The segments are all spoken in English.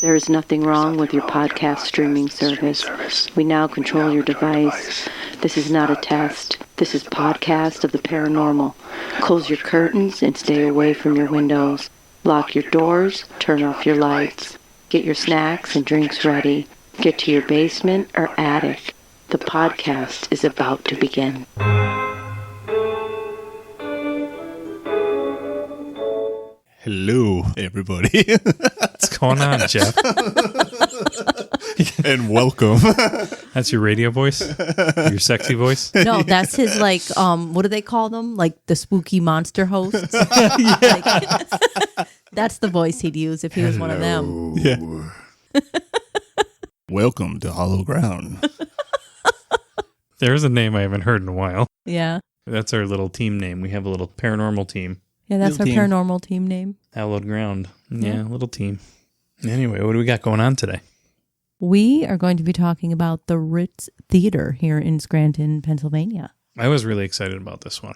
There is nothing wrong with your podcast streaming service. We now control your device. This is not a test. This is podcast of the paranormal. Close your curtains and stay away from your windows. Lock your doors, turn off your lights. Get your snacks and drinks ready. Get to your basement or attic. The podcast is about to begin. Hello, everybody. What's going on, Jeff? And welcome. That's your radio voice? Your sexy voice? No, that's his, like, what do they call them? Like the spooky monster hosts? That's the voice he'd use if he was one of them. Yeah. Welcome to Hollow Ground. There's a name I haven't heard in a while. Yeah. That's our little team name. We have a little paranormal team. Yeah, that's Little our team. paranormal team name. Hallowed Ground. Yeah, little team. Anyway, what do we got going on today? We are going to be talking about the Ritz Theater here in Scranton, Pennsylvania. I was really excited about this one.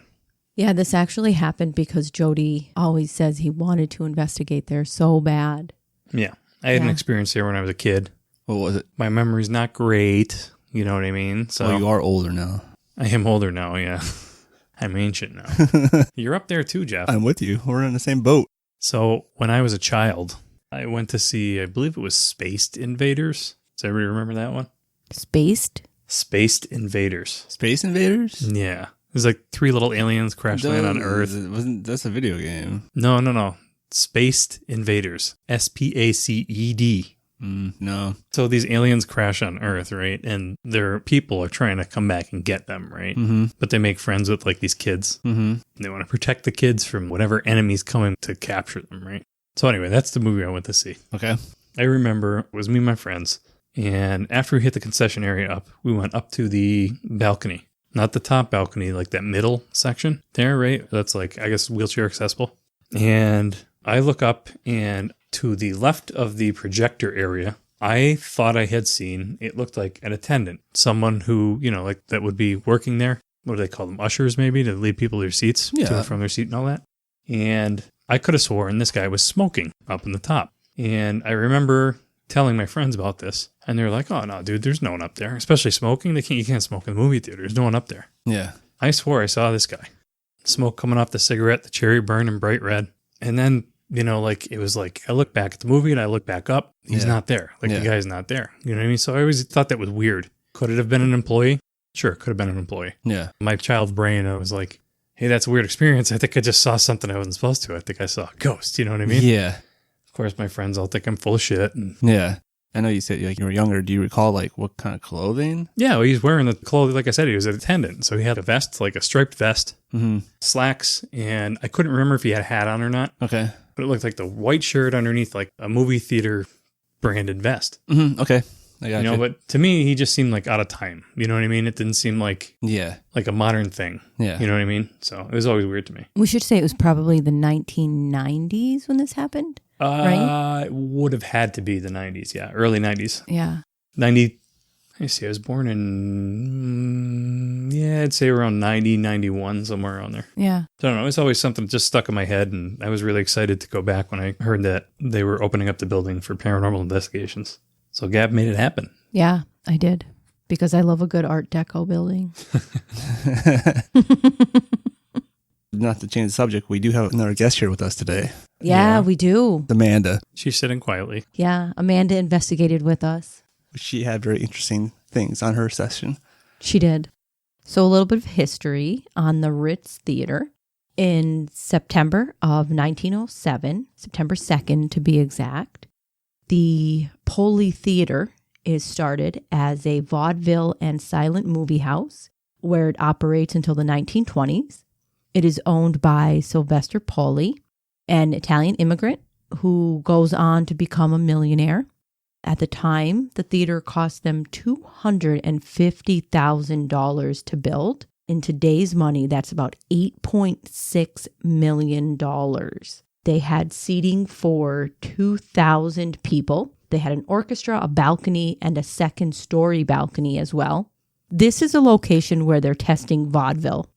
Yeah, this actually happened because Jody always says he wanted to investigate there so bad. Yeah. I had an Yeah. experience there when I was a kid. What was it? My memory's not great. You know what I mean? So Oh, you are older now. I am older now, yeah. I'm ancient now. You're up there too, Jeff. I'm with you. We're in the same boat. So when I was a child, I went to see, I believe it was Spaced Invaders. Does everybody remember that one? Spaced? Spaced Invaders. Space Invaders? Yeah. It was like three little aliens crash land on Earth. That's a video game. No. Spaced Invaders. SPACED. No. So these aliens crash on Earth, right? And their people are trying to come back and get them, right? Mm-hmm. But they make friends with like these kids. Mm-hmm. They want to protect the kids from whatever enemies coming to capture them, right? So anyway, that's the movie I went to see. Okay. I remember it was me and my friends. And after we hit the concession area up, we went up to the balcony. Not the top balcony, like that middle section there, right? That's like, I guess, wheelchair accessible. And I look up, and to the left of the projector area, I thought I had seen, it looked like an attendant. Someone who, you know, like that would be working there. What do they call them? Ushers, maybe, to lead people to their seats, to and from their seat and all that. And I could have sworn this guy was smoking up in the top. And I remember telling my friends about this, and they're like, oh, no, dude, there's no one up there. Especially smoking. You can't smoke in the movie theater. There's no one up there. Yeah. I swore I saw this guy. Smoke coming off the cigarette, the cherry burning bright red. And then, you know, like, it was like, I look back at the movie and I look back up. He's not there. Like, the guy's not there. You know what I mean? So I always thought that was weird. Could it have been an employee? Sure, could have been an employee. Yeah. My child brain, I was like, hey, that's a weird experience. I think I just saw something I wasn't supposed to. I think I saw a ghost. You know what I mean? Yeah. Of course, my friends all think I'm full of shit. And Yeah. I know you said like you were younger. Do you recall like what kind of clothing? yeah, well, he's wearing the clothes. Like I said, he was an attendant. So he had a vest, like a striped vest, Mm-hmm. slacks, and I couldn't remember if he had a hat on or not. Okay. But it looked like the white shirt underneath like a movie theater branded vest. Mm-hmm. Okay. I got You know, but to me, he just seemed like out of time. You know what I mean? It didn't seem like Yeah. a modern thing. Yeah. You know what I mean? So it was always weird to me. We should say it was probably the 1990s when this happened. Right? It would have had to be the 90s. Yeah. Early 90s. Yeah. 90. Let me see. I was born in, I'd say around 90, 91, somewhere around there. Yeah. So I don't know. It's always something that just stuck in my head. And I was really excited to go back when I heard that they were opening up the building for paranormal investigations. So Gab made it happen. Yeah, I did. Because I love a good Art Deco building. Not to change the subject, we do have another guest here with us today. Yeah, we do. Amanda. She's sitting quietly. Yeah, Amanda investigated with us. She had very interesting things on her session. She did. So a little bit of history on the Ritz Theater. In September of 1907, September 2nd to be exact, the Poly Theater is started as a vaudeville and silent movie house where it operates until the 1920s. It is owned by Sylvester Poli, an Italian immigrant who goes on to become a millionaire. At the time, the theater cost them $250,000 to build. In today's money, that's about $8.6 million. They had seating for 2,000 people. They had an orchestra, a balcony, and a second-story balcony as well. This is a location where they're testing vaudeville.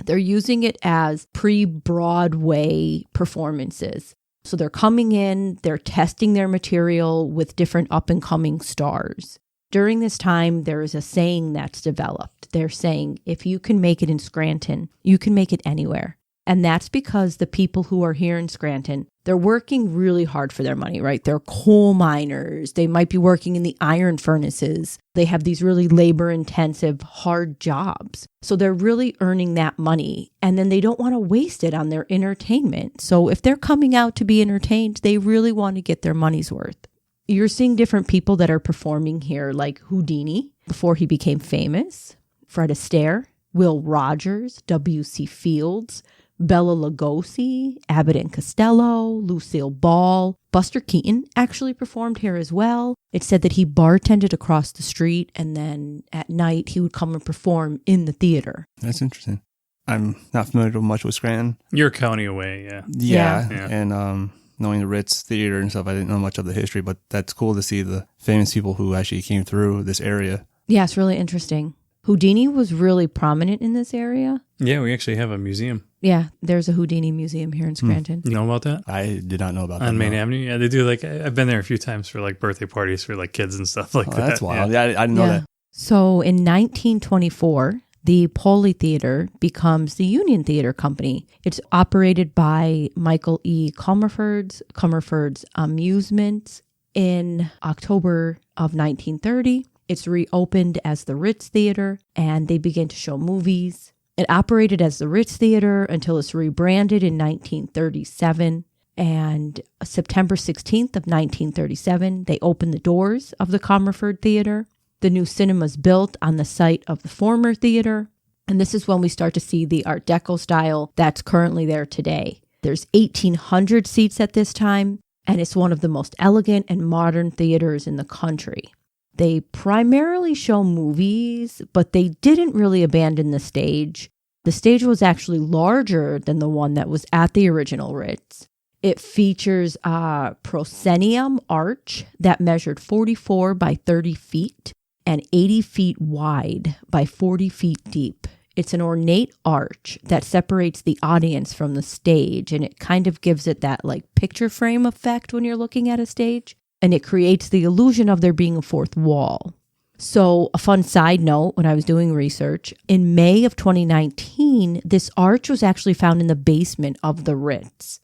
They're using it as pre-Broadway performances. So they're coming in, they're testing their material with different up-and-coming stars. During this time, there is a saying that's developed. They're saying, if you can make it in Scranton, you can make it anywhere. And that's because the people who are here in Scranton, they're working really hard for their money, right? They're coal miners. They might be working in the iron furnaces. They have these really labor-intensive, hard jobs. So they're really earning that money. And then they don't want to waste it on their entertainment. So if they're coming out to be entertained, they really want to get their money's worth. You're seeing different people that are performing here, like Houdini, before he became famous, Fred Astaire, Will Rogers, W.C. Fields, Bela Lugosi, Abbott and Costello, Lucille Ball. Buster Keaton actually performed here as well. It said that he bartended across the street, and then at night he would come and perform in the theater. That's interesting. I'm not familiar much with Scranton. You're a county away, yeah. Yeah. And knowing the Ritz Theater and stuff, I didn't know much of the history, but that's cool to see the famous people who actually came through this area. Yeah, it's really interesting. Houdini was really prominent in this area. Yeah, we actually have a museum. Yeah, there's a Houdini museum here in Scranton. You know about that? I did not know about that. On Main Avenue? Yeah, they do I've been there a few times for birthday parties for kids and stuff like that. That's wild. Yeah, I didn't know that. So in 1924, the Poli Theater becomes the Union Theater Company. It's operated by Michael E. Comerford's Amusements. In October of 1930, it's reopened as the Ritz Theater, and they begin to show movies. It operated as the Ritz Theater until it's rebranded in 1937. And September 16th of 1937, they opened the doors of the Comerford Theater. The new cinema's built on the site of the former theater. And this is when we start to see the Art Deco style that's currently there today. There's 1,800 seats at this time, and it's one of the most elegant and modern theaters in the country. They primarily show movies, but they didn't really abandon the stage. The stage was actually larger than the one that was at the original Ritz. It features a proscenium arch that measured 44 by 30 feet and 80 feet wide by 40 feet deep. It's an ornate arch that separates the audience from the stage, and it kind of gives it that picture frame effect when you're looking at a stage. And it creates the illusion of there being a fourth wall. So a fun side note, when I was doing research, in May of 2019, this arch was actually found in the basement of the Ritz.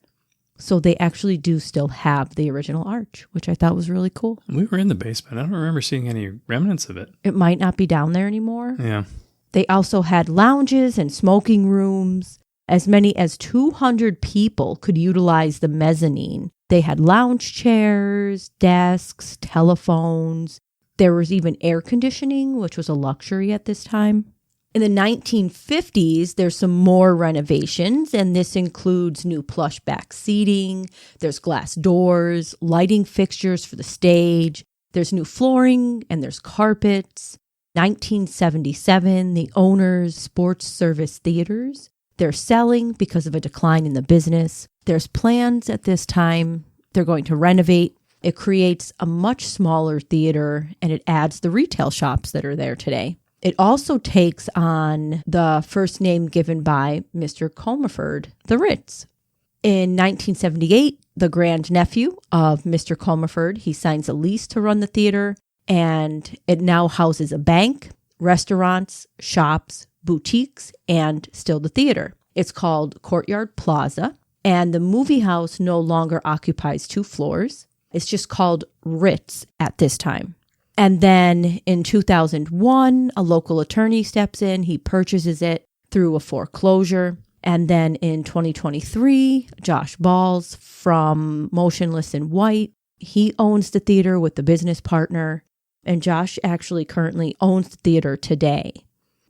So they actually do still have the original arch, which I thought was really cool. We were in the basement. I don't remember seeing any remnants of it. It might not be down there anymore. Yeah. They also had lounges and smoking rooms. As many as 200 people could utilize the mezzanine. They had lounge chairs, desks, telephones. There was even air conditioning, which was a luxury at this time. In the 1950s, there's some more renovations, and this includes new plush back seating. There's glass doors, lighting fixtures for the stage. There's new flooring, and there's carpets. 1977, the owners, Sports Service Theaters. They're selling because of a decline in the business. There's plans at this time. They're going to renovate. It creates a much smaller theater, and it adds the retail shops that are there today. It also takes on the first name given by Mr. Comerford, the Ritz. In 1978, the grandnephew of Mr. Comerford, he signs a lease to run the theater, and it now houses a bank, restaurants, shops, boutiques, and still the theater. It's called Courtyard Plaza, and the movie house no longer occupies 2 floors. It's just called Ritz at this time. And then in 2001, a local attorney steps in. He purchases it through a foreclosure. And then in 2023, Josh Balls from Motionless in White, he owns the theater with the business partner. And Josh actually currently owns the theater today.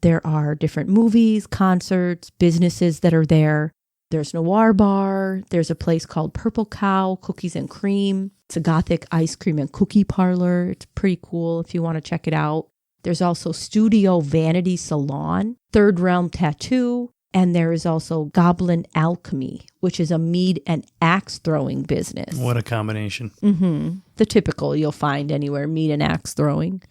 There are different movies, concerts, businesses that are there. There's Noir Bar. There's a place called Purple Cow Cookies and Cream. It's a gothic ice cream and cookie parlor. It's pretty cool if you want to check it out. There's also Studio Vanity Salon, Third Realm Tattoo, and there is also Goblin Alchemy, which is a mead and axe throwing business. What a combination. Mm-hmm. The typical you'll find anywhere, mead and axe throwing.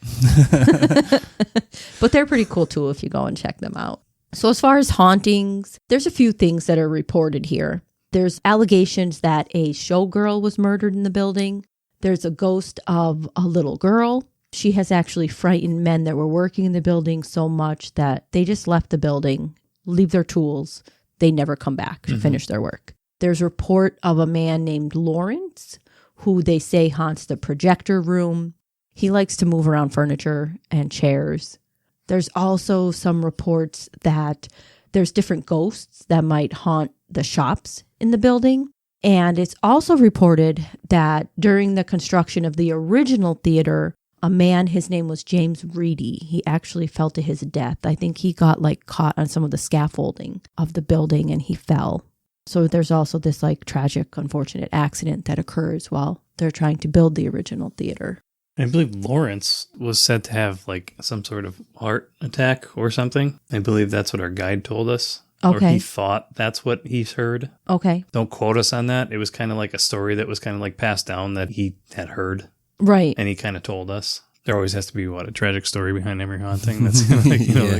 But they're pretty cool too if you go and check them out. So as far as hauntings, there's a few things that are reported here. There's allegations that a showgirl was murdered in the building. There's a ghost of a little girl. She has actually frightened men that were working in the building so much that they just left the building, leave their tools. They never come back to finish their work. There's a report of a man named Lawrence, who they say haunts the projector room. He likes to move around furniture and chairs. There's also some reports that there's different ghosts that might haunt the shops in the building. And it's also reported that during the construction of the original theater, a man, his name was James Reedy, he actually fell to his death. I think he got caught on some of the scaffolding of the building and he fell. So there's also this tragic, unfortunate accident that occurs while they're trying to build the original theater. I believe Lawrence was said to have some sort of heart attack or something. I believe that's what our guide told us. Okay. Or he thought that's what he's heard. Okay. Don't quote us on that. It was kind of like a story that was kind of passed down that he had heard. Right. And he kind of told us. There always has to be, a tragic story behind every haunting. That's a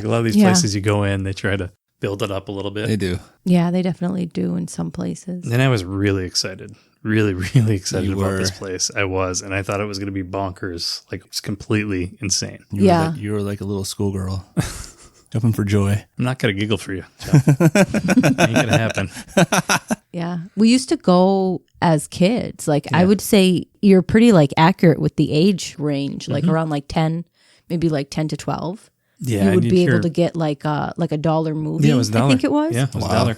lot of these places you go in, they try to build it up a little bit. They do. Yeah, they definitely do in some places. And I was really excited. Really, really excited about this place. I was. And I thought it was going to be bonkers. It's completely insane. You were like a little schoolgirl. Jumping for joy. I'm not going to giggle for you, Jeff. Ain't going to happen. Yeah. We used to go as kids. I would say you're pretty accurate with the age range, around 10, maybe 10 to 12. Yeah. You would be able to get a dollar movie. Yeah, it was $1. I think it was. Yeah, it was $1.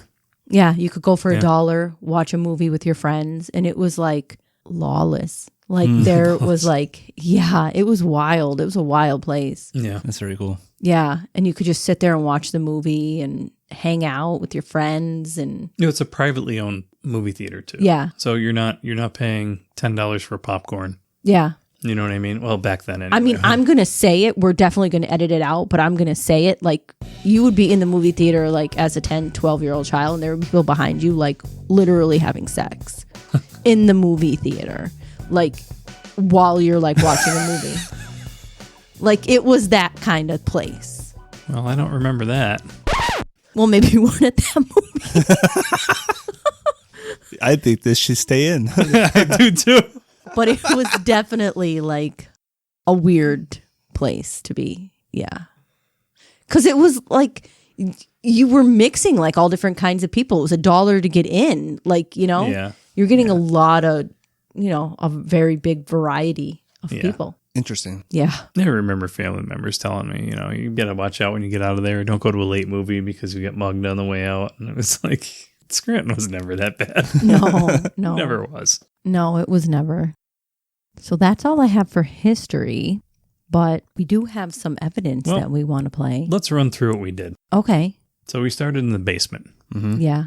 Yeah, you could go for $1, watch a movie with your friends, and it was lawless. There was it was wild. It was a wild place. Yeah. That's very cool. Yeah, and you could just sit there and watch the movie and hang out with your friends and It's a privately owned movie theater too. Yeah. So you're not paying $10 for popcorn. Yeah. You know what I mean? Well, back then anyway. I mean, I'm going to say it. We're definitely going to edit it out, but I'm going to say it. You would be in the movie theater as a 10, 12-year-old child, and there would be people behind you literally having sex in the movie theater. While you're watching a movie. It was that kind of place. Well, I don't remember that. Well, maybe you weren't at that movie. I think this should stay in. I do too. But it was definitely a weird place to be. Yeah. Because it was you were mixing all different kinds of people. It was $1 to get in. Yeah. You're getting a lot of, a very big variety of people. Interesting. Yeah. I remember family members telling me, you got to watch out when you get out of there. Don't go to a late movie because you get mugged on the way out. And it was Scranton was never that bad. No. Never was. No, it was never. So that's all I have for history, but we do have some evidence that we want to play. Let's run through what we did. Okay. So we started in the basement. Mm-hmm. Yeah.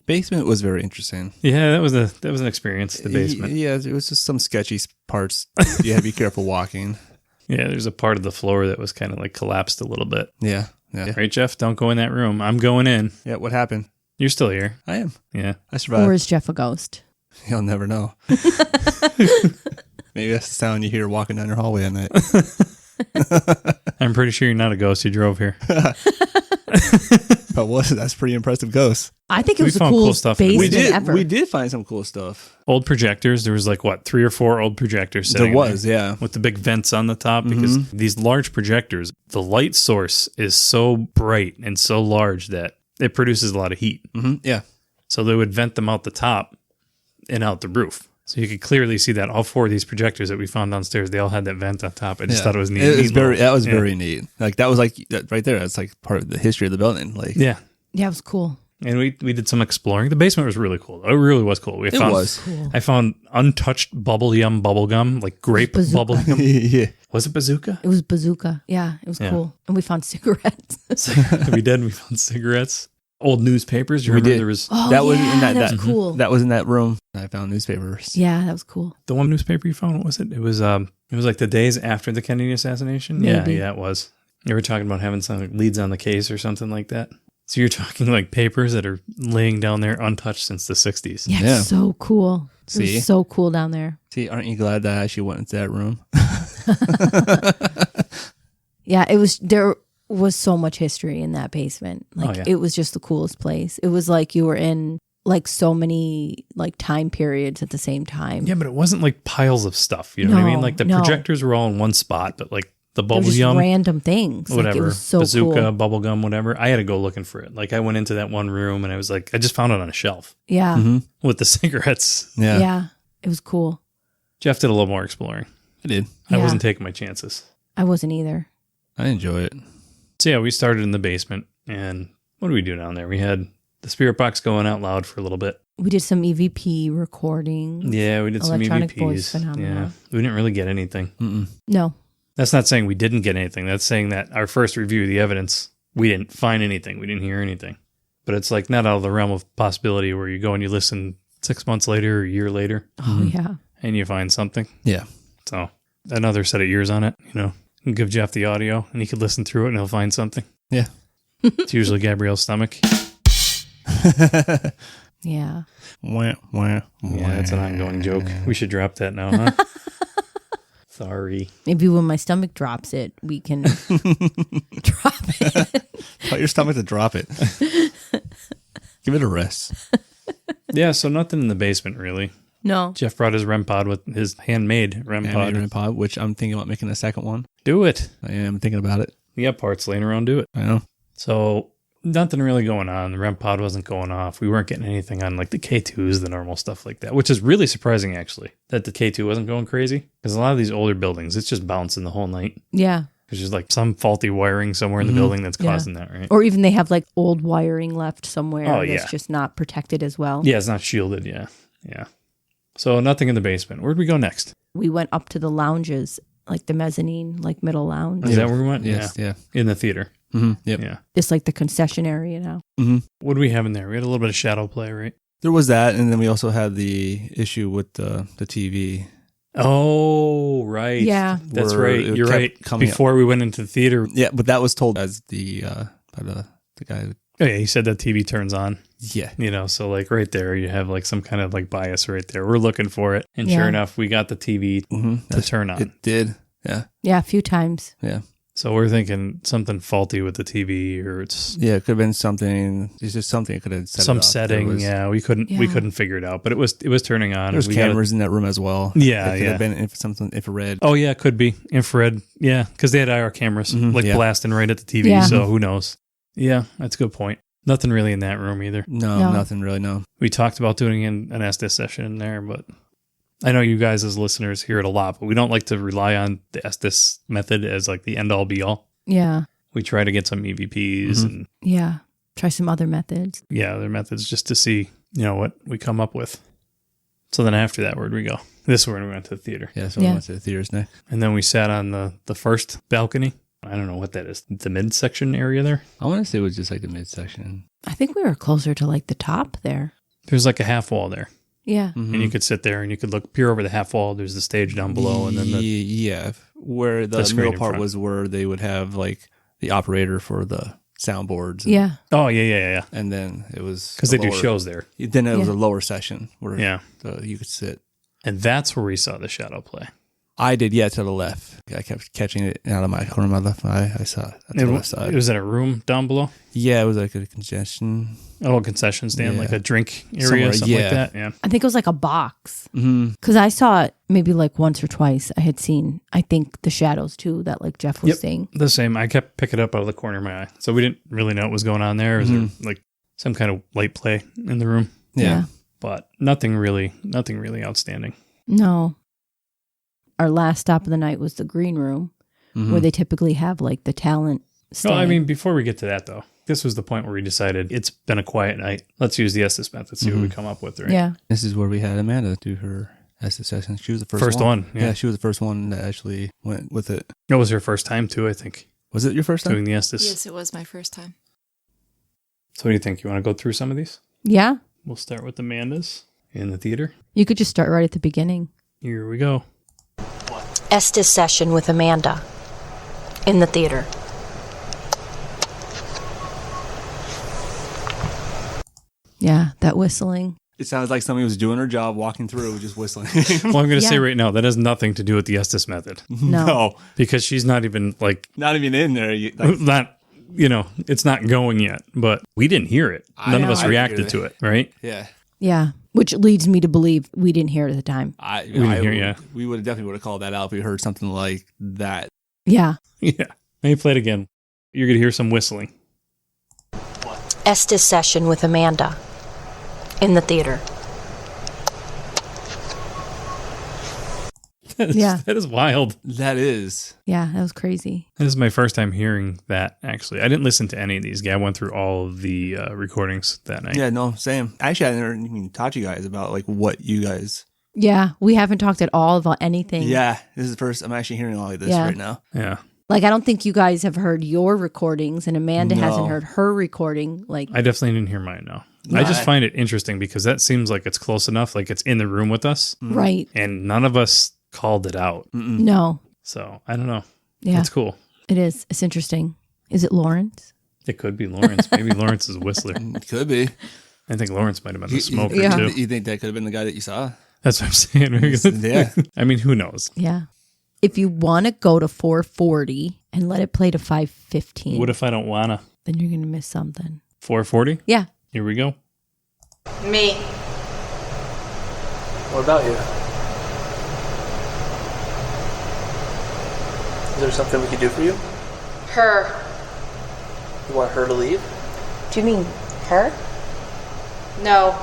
Basement was very interesting. Yeah, that was an experience, the basement. Yeah, it was just some sketchy parts. You had to be careful walking. Yeah, there's a part of the floor that was kind of collapsed a little bit. Yeah. Right, Jeff? Don't go in that room. I'm going in. Yeah, what happened? You're still here. I am. Yeah. I survived. Or is Jeff a ghost? You'll never know. Maybe that's the sound you hear walking down your hallway at night. I'm pretty sure you're not a ghost. You drove here. But that's pretty impressive ghost. I think it was the found cool coolest stuff. basement ever. We did find some cool stuff. Old projectors. There was 3 or 4 old projectors sitting There was, yeah. with the big vents on the top because these large projectors, the light source is so bright and so large that it produces a lot of heat. Mm-hmm. Yeah. So they would vent them out the top and out the roof. So you could clearly see that all 4 of these projectors that we found downstairs, they all had that vent on top. I just thought it was neat. That was very neat. That was right there. That's part of the history of the building. Yeah, it was cool. And we did some exploring. The basement was really cool. It really was cool. Cool. I found untouched bubble gum, like grape bubble gum. Yeah. Was it bazooka? It was bazooka. Yeah, it was cool. And we found cigarettes. We did. We found cigarettes. Old newspapers. You remember there was that was cool. That was in that room. I found newspapers. Yeah, that was cool. The one newspaper you found, what was it? It was the days after the Kennedy assassination. Maybe. Yeah, it was. You were talking about having some leads on the case or something like that. So you're talking papers that are laying down there untouched since the 60s. Yeah, it's so cool. It was so cool down there. See, aren't you glad that I actually went into that room? Yeah, there was so much history in that basement. It was just the coolest place. It was like you were in like so many like time periods at the same time. Yeah, but it wasn't like piles of stuff. You know what I mean? No, Like the no. projectors were all in one spot, but like the They're bubble just gum, random things. Like, it whatever, was so bazooka, cool. bubble gum, whatever. I had to go looking for it. Like I went into that one room and I was like, I just found it on a shelf Yeah. Mm-hmm. with the cigarettes. Yeah. Yeah. It was cool. Jeff did a little more exploring. I did. I Yeah. wasn't taking my chances. I wasn't either. I enjoy it. So yeah, we started in the basement, and what did we do down there? We had the spirit box going out loud for a little bit. We did some EVP recordings. Yeah, we did some Electronic EVPs. voice phenomena. Yeah, we didn't really get anything. Mm-mm. No. That's not saying we didn't get anything. That's saying that our first review of the evidence, we didn't find anything. We didn't hear anything. But it's like not out of the realm of possibility where you go and you listen 6 months later or a year later Oh, yeah. and you find something. Yeah. So another set of ears on it, you know. You can give Jeff the audio and he could listen through it and he'll find something. Yeah. It's usually Gabrielle's stomach. Yeah. Wah, wah, Yeah, that's an ongoing joke. We should drop that now, huh? Sorry. Maybe when my stomach drops it, we can drop it. Tell your stomach to drop it. Give it a rest. Yeah, so nothing in the basement really. No. Jeff brought his REM pod with his handmade REM pod. Animated pod, which I'm thinking about making a second one. Do it. I am thinking about it. You got parts laying around, do it. I know. So nothing really going on. The REM pod wasn't going off. We weren't getting anything on like the K2s, the normal stuff like that, which is really surprising actually that the K2 wasn't going crazy because a lot of these older buildings, it's just bouncing the whole night. Yeah. There's just like some faulty wiring somewhere in the building that's Yeah. causing that, right? Or even they have like old wiring left somewhere Oh, that's yeah. just not protected as well. Yeah, it's not shielded. Yeah. Yeah. So nothing in the basement. Where'd we go next? We went up to the lounges, like the mezzanine, like middle lounge. Is that where we went? Yes. Yeah. In the theater. Mm-hmm. Yep. Yeah. It's like the concession area now. Mm-hmm. What do we have in there? We had a little bit of shadow play, right? There was that, and then we also had the issue with the TV. Oh, right. Yeah. That's Where right. it You're kept right. coming up. Before we went into the theater. Yeah, but that was told as the by the guy. Oh, yeah. He said that TV turns on, Yeah. you know, so like right there, you have like some kind of like bias right there. We're looking for it. And Yeah. sure enough, we got the TV Mm-hmm. to turn on. It did. Yeah. Yeah, a few times. Yeah. So we're thinking something faulty with the TV or it's Yeah. It could have been something. It's just something that could have set it some up. setting. There was, Yeah. We couldn't figure it out, but it was turning on. There's We got cameras in that room as well. Yeah, It could yeah. have been something infrared. Oh, yeah, it could be infrared. Yeah, because they had IR cameras like yeah. blasting right at the TV. Yeah. So who knows? Yeah, that's a good point. Nothing really in that room either. No, No. nothing really. No. We talked about doing an Estes session in there, but I know you guys as listeners hear it a lot, but we don't like to rely on the Estes method as like the end all be all. Yeah. We try to get some EVPs and Yeah. Try some other methods. other methods just to see, what we come up with. So then after that, where'd we go? This is where we went to the theater. Yeah. So we went to the theaters next. And then we sat on the first balcony. I don't know what that is. The midsection area there. I want to say it was just like the midsection. I think we were closer to like the top there. There's like a half wall there. Yeah. Mm-hmm. And you could sit there and you could look peer over the half wall. There's the stage down below. And then where the the screen middle in part front. was where they would have like the operator for the soundboards. Yeah. oh, yeah. And then it was Because the they do lower- shows there. Then it was Yeah. a lower session where Yeah. you could sit. And that's where we saw the shadow play. I did, to the left. I kept catching it out of my corner of my left eye. I saw it. That's It the wa- left side. it was in a room down below. Yeah, it was like a congestion. Oh, a concession stand, Yeah. like a drink area, Somewhere, something like yeah. that. Yeah. I think it was like a box. Mm-hmm. Because I saw it maybe like once or twice. I had seen, I think, the shadows too, that like Jeff was Yep. saying. The same. I kept picking it up out of the corner of my eye. So we didn't really know what was going on there. Is there like some kind of light play in the room? Yeah. But nothing really outstanding. No. Our last stop of the night was the green room, Mm-hmm. where they typically have like the talent stand. Well, I mean, before we get to that though, this was the point where we decided it's been a quiet night. Let's use the Estes method, see what we come up with, right? Yeah. This is where we had Amanda do her Estes session. She was the first First one, yeah. She was the first one that actually went with it. It was her first time too, I think, Was it your first time? doing the Estes. Yes, it was my first time. So what do you think? You want to go through some of these? Yeah. We'll start with Amanda's in the theater. You could just start right at the beginning. Here we go. Estes session with Amanda in the theater. Yeah, that whistling. It sounds like somebody was doing her job, walking through, just whistling. Well, I'm going to say Yeah. right now, that has nothing to do with the Estes method No. because she's not even like, Not even in there. Like, not it's not going yet, but we didn't hear it. None of us reacted to it, right? Yeah. Yeah. Which leads me to believe we didn't hear it at the time. We would definitely called that out if we heard something like that. Yeah. Yeah. Maybe play it again. You're going to hear some whistling. Estes session with Amanda in the theater. That is wild. That is. Yeah, that was crazy. This is my first time hearing that, actually. I didn't listen to any of these. I went through all of the recordings that night. Yeah, no, same. Actually, I never even talked to you guys about like what you guys... Yeah, we haven't talked at all about anything. Yeah, this is the first I'm actually hearing all of this right now. Yeah. Like, I don't think you guys have heard your recordings, and Amanda hasn't heard her recording. Like, I definitely didn't hear mine, no. I just find it interesting because that seems like it's close enough, like it's in the room with us. Right. And none of us called it out. No. So, I don't know. Yeah. It's cool. It is. It's interesting. Is it Lawrence? It could be Lawrence. Maybe Lawrence is a whistler. It could be. I think Lawrence might have been a smoker, Yeah. too. You think that could have been the guy that you saw? That's what I'm saying. Yeah. I mean, who knows? Yeah. If you want to go to 4:40 and let it play to 5:15, What if I don't want to? then you're going to miss something. 4:40? Yeah. Here we go. Me. What about you? Is there something we could do for you? Her. You want her to leave? Do you mean her? No.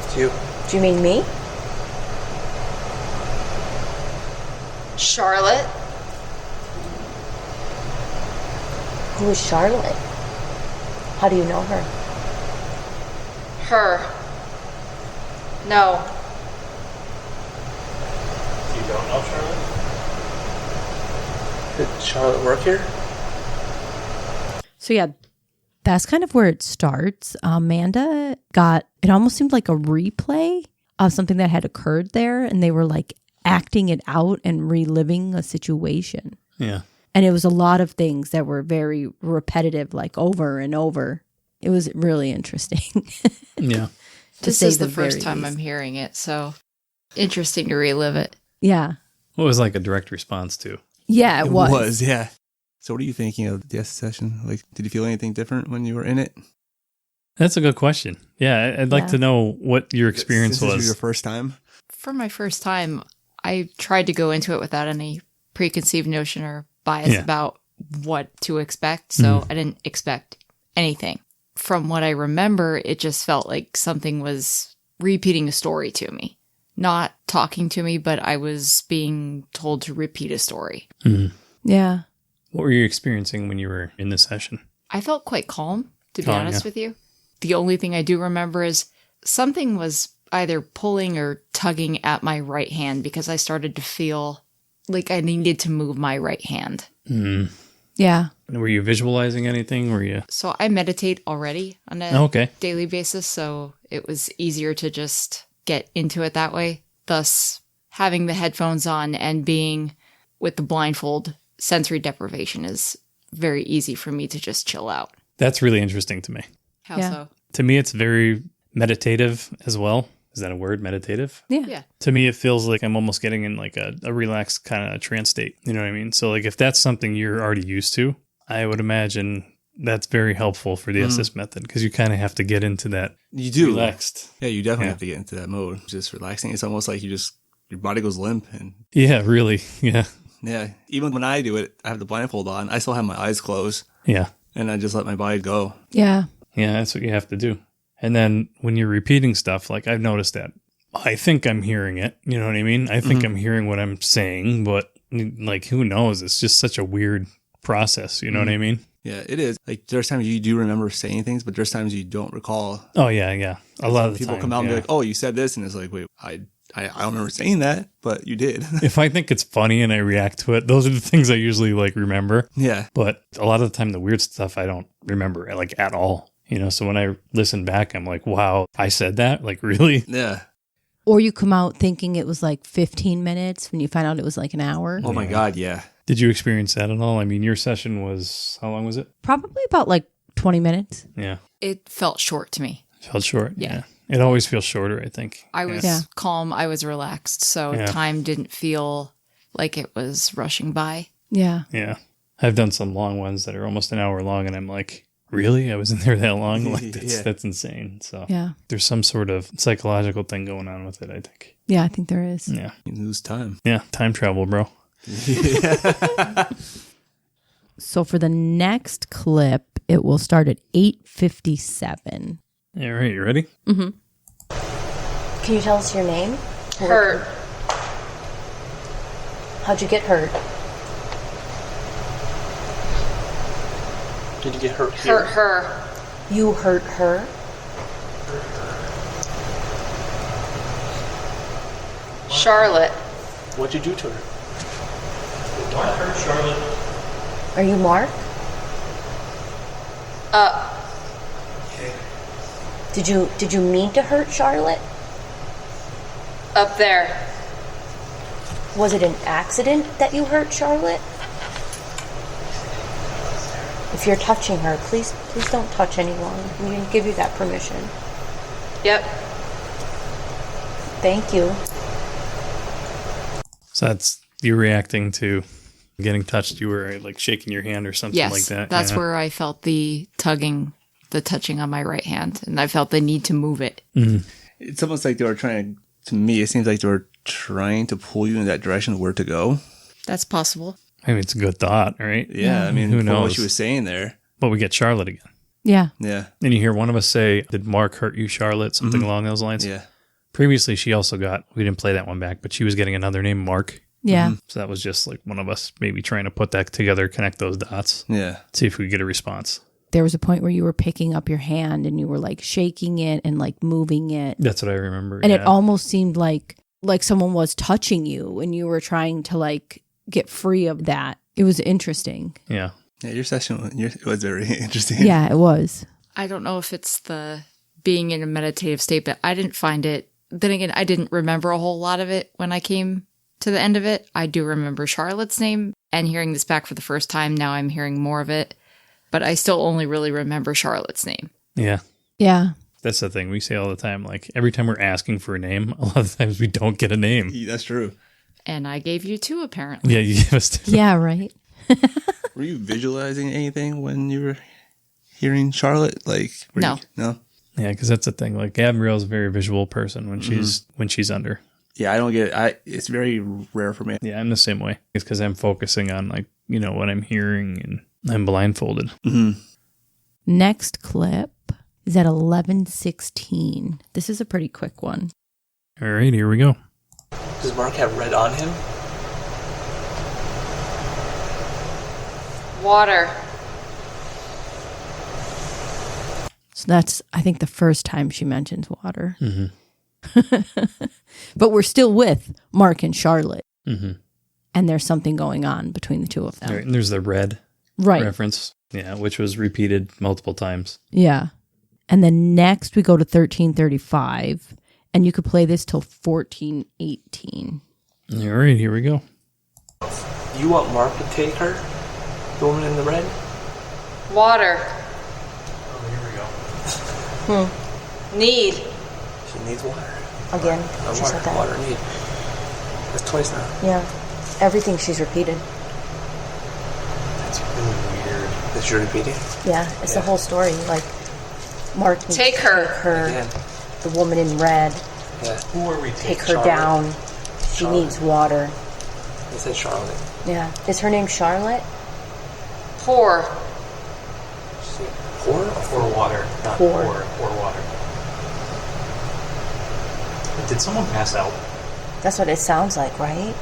It's you. Do you mean me? Charlotte. Who is Charlotte? How do you know her? Her. No. You don't know Charlotte? Did Charlotte work here? So, yeah, that's kind of where it starts. Amanda got, it almost seemed like a replay of something that had occurred there, and they were like acting it out and reliving a situation. Yeah. And it was a lot of things that were very repetitive, like over and over. It was really interesting. Yeah. This is the first time I'm hearing it, so interesting to relive it. Yeah. What was like a direct response to? Yeah, it was. Yeah. So what are you thinking of the session? Like, did you feel anything different when you were in it? That's a good question. Yeah, I'd like to know what your experience This was. was your first time? For my first time, I tried to go into it without any preconceived notion or bias about what to expect, so I didn't expect anything. From what I remember, it just felt like something was repeating a story to me. Not talking to me, but I was being told to repeat a story. Yeah. What were you experiencing when you were in the session? I felt quite calm, to be honest with you. The only thing I do remember is something was either pulling or tugging at my right hand because I started to feel like I needed to move my right hand. Yeah. Were you visualizing anything? Were you? So I meditate already on a Okay. daily basis, so it was easier to just get into it that way. Thus, having the headphones on and being with the blindfold, sensory deprivation is very easy for me to just chill out. That's really interesting to me. How Yeah. so? To me, it's very meditative as well. Is that a word, meditative? Yeah. Yeah. To me, it feels like I'm almost getting in like a relaxed kind of trance state. You know what I mean? So like if that's something you're already used to, I would imagine that's very helpful for the assist method because you kind of have to get into that You do. relaxed. Yeah, you definitely have to get into that mode. Just relaxing. It's almost like your body goes limp. And Yeah, really. Yeah. yeah, even when I do it, I have the blindfold on. I still have my eyes closed Yeah. and I just let my body go. Yeah. Yeah, that's what you have to do. And then when you're repeating stuff, like I've noticed that I think I'm hearing it. You know what I mean? I think I'm hearing what I'm saying, but like who knows? It's just such a weird process. You know what I mean? Yeah, it is. Like there's times you do remember saying things, but there's times you don't recall. Oh, yeah, yeah. A lot of the People time, come out and be yeah. like, "Oh, you said this," and it's like, "Wait, I don't remember saying that, but you did." If I think it's funny and I react to it, those are the things I usually like remember. Yeah, But a lot of the time, the weird stuff I don't remember like at all. You know, so when I listen back, I'm like, wow, I said that? Like, really? yeah. Or you come out thinking it was like 15 minutes when you find out it was like an hour. Oh my God, yeah. Did you experience that at all? I mean, your session was, how long was it? Probably about like 20 minutes. Yeah. It felt short to me. Felt short. Yeah. It always feels shorter, I think. I was Yeah. calm. I was relaxed. So Yeah. time didn't feel like it was rushing by. Yeah. Yeah. I've done some long ones that are almost an hour long, and I'm like, really? I was in there that long? Like, that's insane. So Yeah. there's some sort of psychological thing going on with it, I think. Yeah, I think there is. Yeah. You lose time. Yeah, time travel, bro. So for the next clip, it will start at 8:57. All right, you ready? Can you tell us your name? Hurt. How'd you get hurt? Did you get hurt here? Hurt her. You hurt her? Charlotte. What'd you do to her? What hurt Charlotte? Are you Mark? Did you mean to hurt Charlotte? Up there. Was it an accident that you hurt Charlotte? If you're touching her, please don't touch anyone. We didn't give you that permission. Yep. Thank you. So that's you reacting to getting touched. You were like shaking your hand or something Yes, like that. that's Yeah. where I felt the touching on my right hand, and I felt the need to move it. It's almost like they were trying to me, it seems like they were trying to pull you in that direction of where to go. That's possible. I mean, it's a good thought, right? Yeah, I mean, Who from knows? what she was saying there. But we get Charlotte again. Yeah. Yeah. And you hear one of us say, "Did Mark hurt you, Charlotte?" Something along those lines. Yeah. Previously, she also got, we didn't play that one back, but she was getting another name, Mark. Yeah. So that was just like one of us maybe trying to put that together, connect those dots, Yeah. see if we could get a response. There was a point where you were picking up your hand and you were like shaking it and like moving it. That's what I remember. And yeah. it almost seemed like someone was touching you and you were trying to like get free of that. It was interesting. Yeah. Yeah, your session it was very interesting. Yeah, it was. I don't know if it's the being in a meditative state, but I didn't find it. Then again, I didn't remember a whole lot of it when I came to the end of it. I do remember Charlotte's name, and hearing this back for the first time, now I'm hearing more of it. But I still only really remember Charlotte's name. Yeah. Yeah. That's the thing we say all the time. Like every time we're asking for a name, a lot of times we don't get a name. Yeah, that's true. And I gave you two, apparently. Yeah, you gave us two. Yeah, right. Were you visualizing anything when you were hearing Charlotte? Like, No. No? Yeah, because that's the thing. Like Gabrielle's a very visual person when she's under. Yeah, I don't get it. It's very rare for me. Yeah, I'm the same way. It's because I'm focusing on like, you know, what I'm hearing and I'm blindfolded. Next clip is at 11:16. This is a pretty quick one. All right, here we go. Does Mark have red on him? Water. So that's, I think, the first time she mentions water. But we're still with Mark and Charlotte. And there's something going on between the two of them. All right, and there's the red Right. reference. Yeah, which was repeated multiple times. Yeah. And then next we go to 13:35. And you could play this till 14:18. All right, here we go. You want Mark to take her? The woman in the red? Water. Oh, here we go. Need. She needs water. Again, Oh, she said that. water need. That's twice now. Yeah. Everything she's repeated. That's really weird. That you're repeating? Yeah, it's the whole story. Like, Mark needs Take to her. take her. Again. The woman in red. Yeah. Who are we Take her down. She Charlotte. needs water. It said Charlotte. Yeah. Is her name Charlotte? Pour. She pour or Pour water, not Pour. pour water. Did someone pass out? That's what it sounds like, right?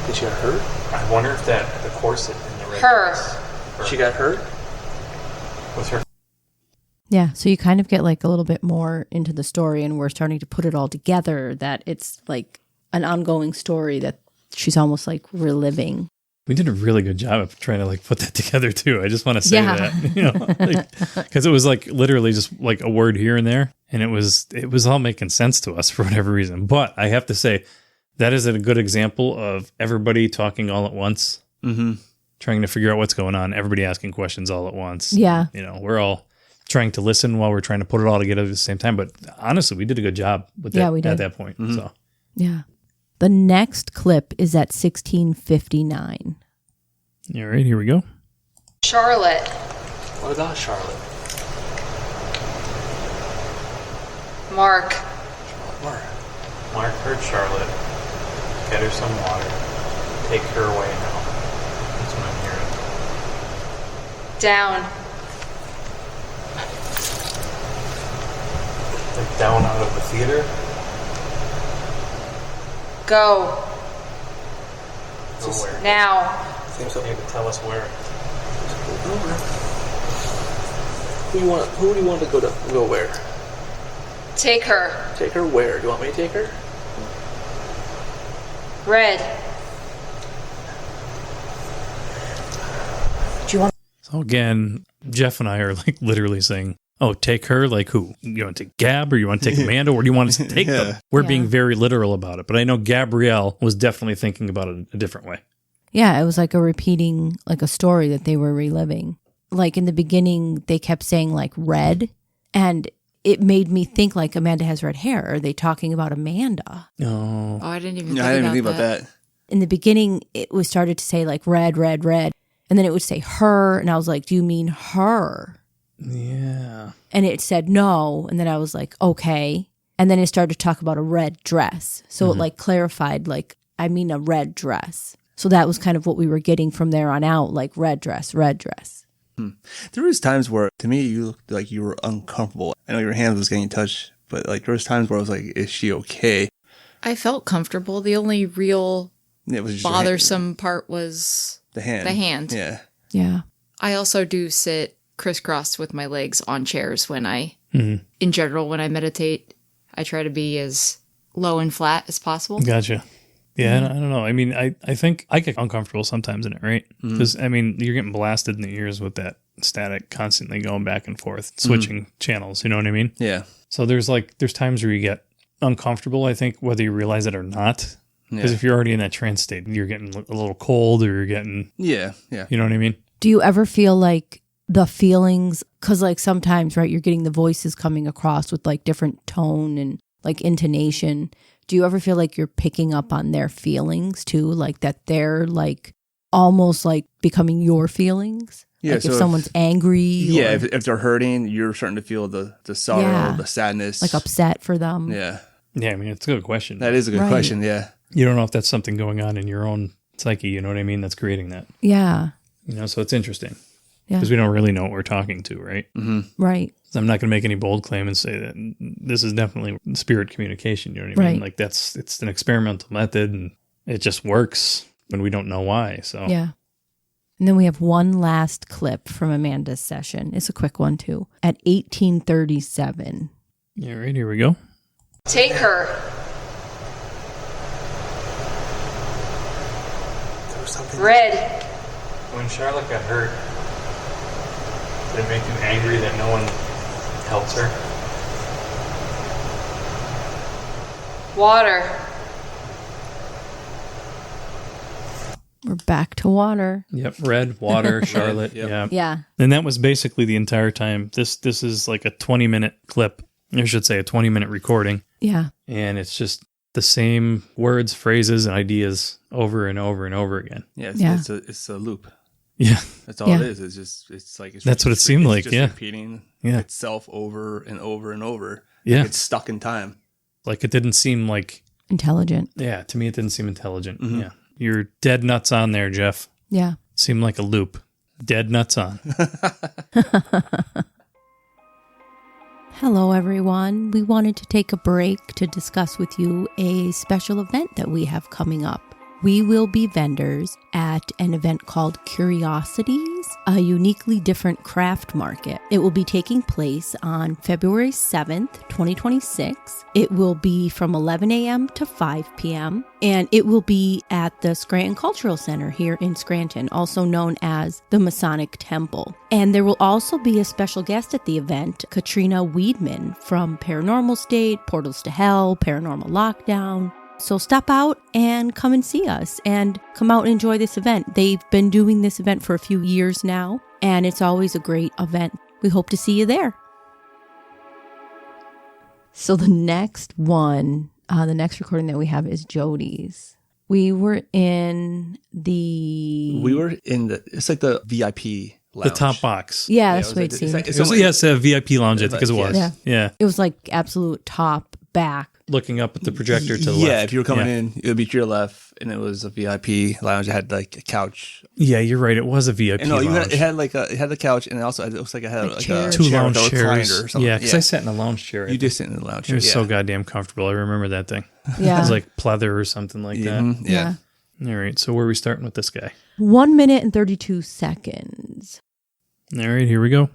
Did she get hurt? I wonder if that the corset in the red Her. She got hurt? was her. Yeah. So you kind of get like a little bit more into the story and we're starting to put it all together that it's like an ongoing story that she's almost like reliving. We did a really good job of trying to like put that together too. I just want to say Yeah. that, you know, because it was like literally just like a word here and there, and it was all making sense to us for whatever reason. But I have to say that is a good example of everybody talking all at once, trying to figure out what's going on. Everybody asking questions all at once. Yeah. You know, we're all trying to listen while we're trying to put it all together at the same time. But honestly, we did a good job with that Yeah, we did. at that point. So Yeah. The next clip is at 16:59. All right, here we go. Charlotte. What about Charlotte? Mark. Mark heard Charlotte. Get her some water. Take her away now. That's what I'm hearing. Down. Like down out of the theater? Go. Go where? Now. Seems like Maybe tell us where. Who do you want to go where? Take her. Take her where? Do you want me to take her? Red. Do you want So again, Jeff and I are like literally saying, oh, take her? Like who? You want to take Gab or you want to take Amanda or do you want us to take them? We're being very literal about it. But I know Gabrielle was definitely thinking about it a different way. Yeah, it was like a repeating, like a story that they were reliving. Like in the beginning, they kept saying like red, and it made me think like Amanda has red hair. Are they talking about Amanda? Oh. Oh, I didn't even Yeah, think I didn't about even think about that. In the beginning, it was started to say like red, red, red, and then it would say her, and I was like, do you mean her? Yeah. And it said no, and then I was like, okay. And then it started to talk about a red dress. So it like clarified like, I mean a red dress. So that was kind of what we were getting from there on out, like red dress, red dress. There was times where, to me, you looked like you were uncomfortable. I know your hand was getting touched, but like there was times where I was like, is she okay? I felt comfortable. The only real It was just your hand- bothersome part was the hand. the hand. Yeah. Yeah. I also do sit crisscrossed with my legs on chairs when in general, when I meditate, I try to be as low and flat as possible. Gotcha. Yeah, I don't know. I mean, I think I get uncomfortable sometimes in it, right? Because, I mean, you're getting blasted in the ears with that static constantly going back and forth, switching channels, you know what I mean? Yeah. So there's times where you get uncomfortable, I think, whether you realize it or not. Because if you're already in that trance state, you're getting a little cold or you're getting, Yeah. Yeah. you know what I mean? Do you ever feel like the feelings, because like sometimes, right, you're getting the voices coming across with like different tone and like intonation. Do you ever feel like you're picking up on their feelings too? Like that they're like almost like becoming your feelings? Yeah. Like so if someone's angry? yeah, or, if they're hurting, you're starting to feel the sorrow, Yeah. the sadness. like upset for them? Yeah. Yeah, I mean, it's a good question. That is a good Right. question. Yeah. You don't know if that's something going on in your own psyche, you know what I mean, that's creating that. Yeah. You know, so it's interesting. Yeah. Because we don't really know what we're talking to, right? Right. So I'm not going to make any bold claim and say that this is definitely spirit communication. You know what I mean? Right. Like it's an experimental method and it just works, and we don't know why. So Yeah. And then we have one last clip from Amanda's session. It's a quick one too. At 1837. yeah, right, here we go. Take her. There was something. Red. When Charlotte got hurt, did it make you angry that no one helps her? Water. We're back to water. Yep, red, water, Charlotte. Yep. Yeah. Yeah. And that was basically the entire time. This is like a 20-minute clip. I should say a 20-minute recording. Yeah. And it's just the same words, phrases, and ideas over and over and over again. Yeah. Yeah. It's a loop. Yeah. That's all Yeah. it is. It's like That's what it seemed like, just yeah. repeating Yeah. itself over and over and over. Yeah. It's stuck in time. Like it didn't seem like, Intelligent. yeah, to me it didn't seem intelligent. Yeah. You're dead nuts on there, Jeff. Yeah. Seemed like a loop. Dead nuts on. Hello, everyone. We wanted to take a break to discuss with you a special event that we have coming up. We will be vendors at an event called Curiosities, a uniquely different craft market. It will be taking place on February 7th, 2026. It will be from 11 a.m. to 5 p.m. And it will be at the Scranton Cultural Center here in Scranton, also known as the Masonic Temple. And there will also be a special guest at the event, Katrina Weedman from Paranormal State, Portals to Hell, Paranormal Lockdown. So stop out and come and see us and come out and enjoy this event. They've been doing this event for a few years now, and it's always a great event. We hope to see you there. So the next one, the next recording that we have is Jody's. We were in the... It's like the VIP lounge. The top box. Yeah, that's what it seemed. It's a VIP lounge, I think, as it was. Yeah. It was like absolute top back. Looking up at the projector to the left. Yeah, if you were coming in, it would be to your left, and it was a VIP lounge. It had like a couch. Yeah, you're right. It was a VIP lounge. It had the couch, and it looks like it had like a two chair lounge with a chairs. recliner or something. Yeah, because I sat in a lounge chair. You did sit in the lounge chair. It was so goddamn comfortable. I remember that thing. Yeah. It was like pleather or something like that. Yeah. All right, so where are we starting with this guy? 1 minute and 32 seconds. All right, here we go.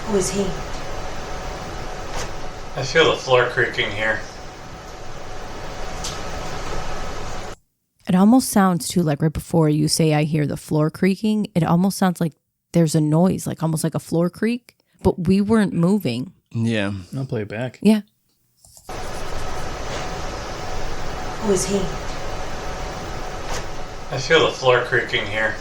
Who is he? I feel the floor creaking here. It almost sounds too, like right before you say I hear the floor creaking, it almost sounds like there's a noise, like almost like a floor creak, but we weren't moving. Yeah. I'll play it back. Yeah. Who is he? I feel the floor creaking here.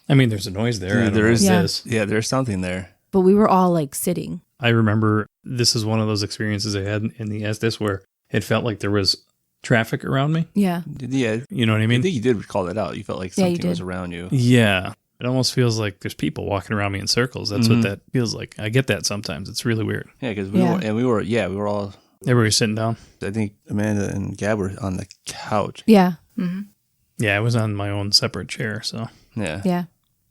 I mean, there's a noise there. Yeah, there is. Yeah, there's something there. But we were all like sitting. I remember this is one of those experiences I had in the Estes where it felt like there was traffic around me. Yeah. Yeah. You know what I mean? I think you did call that out. You felt like something was around you. Yeah. It almost feels like there's people walking around me in circles. That's what that feels like. I get that sometimes. It's really weird. Yeah, because we were all... Everybody was sitting down. I think Amanda and Gab were on the couch. Yeah. Mm-hmm. Yeah, I was on my own separate chair, so... Yeah. Yeah.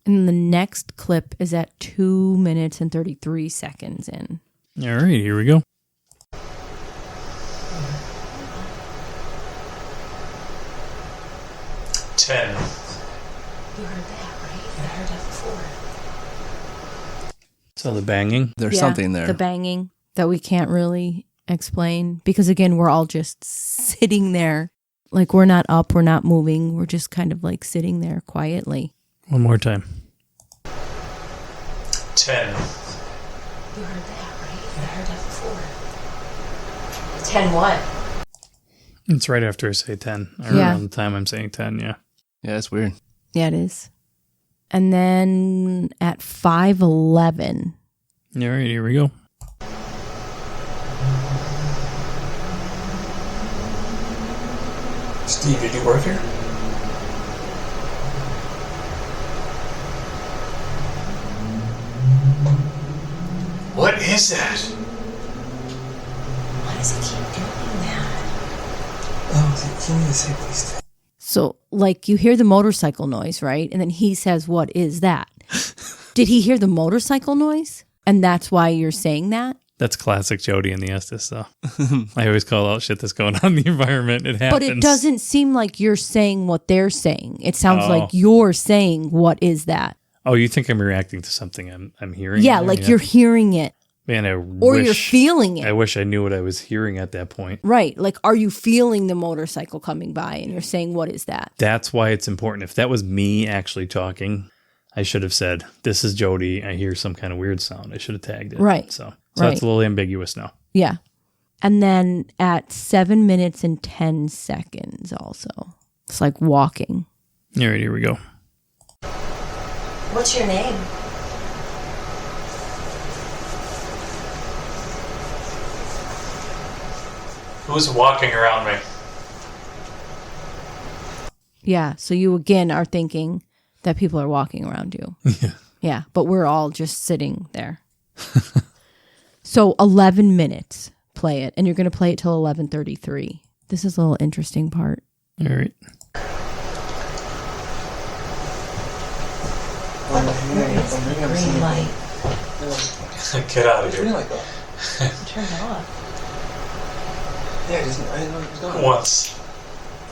And the next clip is at 2 minutes and 33 seconds in. All right, here we go. 10. You heard that, right? I heard that before. So the banging. There's something there. The banging that we can't really explain because, again, we're all just sitting there. Like, we're not up, we're not moving. We're just kind of like sitting there quietly. One more time. 10. You heard that, right? I heard that before. 10 what? It's right after I say 10. Around the time I'm saying 10, yeah. Yeah, that's weird. Yeah, it is. And then at 5:11. All right, here we go. Steve, did you work here? What is that? Why does he keep doing that? Oh, give me the say, please. So, like, you hear the motorcycle noise, right? And then he says, "What is that?" Did he hear the motorcycle noise? And that's why you're saying that? That's classic Jody and the Estes, though. I always call out shit that's going on in the environment. It happens. But it doesn't seem like you're saying what they're saying. It sounds like you're saying, "What is that?" Oh, you think I'm reacting to something I'm hearing? Yeah, like you're hearing it. Man, you're feeling it. I wish I knew what I was hearing at that point. Right. Like, are you feeling the motorcycle coming by and you're saying, "What is that?" That's why it's important. If that was me actually talking, I should have said, "This is Jody. I hear some kind of weird sound." I should have tagged it. Right. So it's a little ambiguous now. Yeah. And then at 7 minutes and 10 seconds also. It's like walking. All right, here we go. What's your name? Who's walking around me? Yeah. So you again are thinking that people are walking around you. Yeah. Yeah. But we're all just sitting there. So 11 minutes, play it. And you're going to play it till 11:33. This is a little interesting part. All right. Where is the green light? Get out of It's really like that. Turn it off. Yeah, I didn't know it was gone. Once.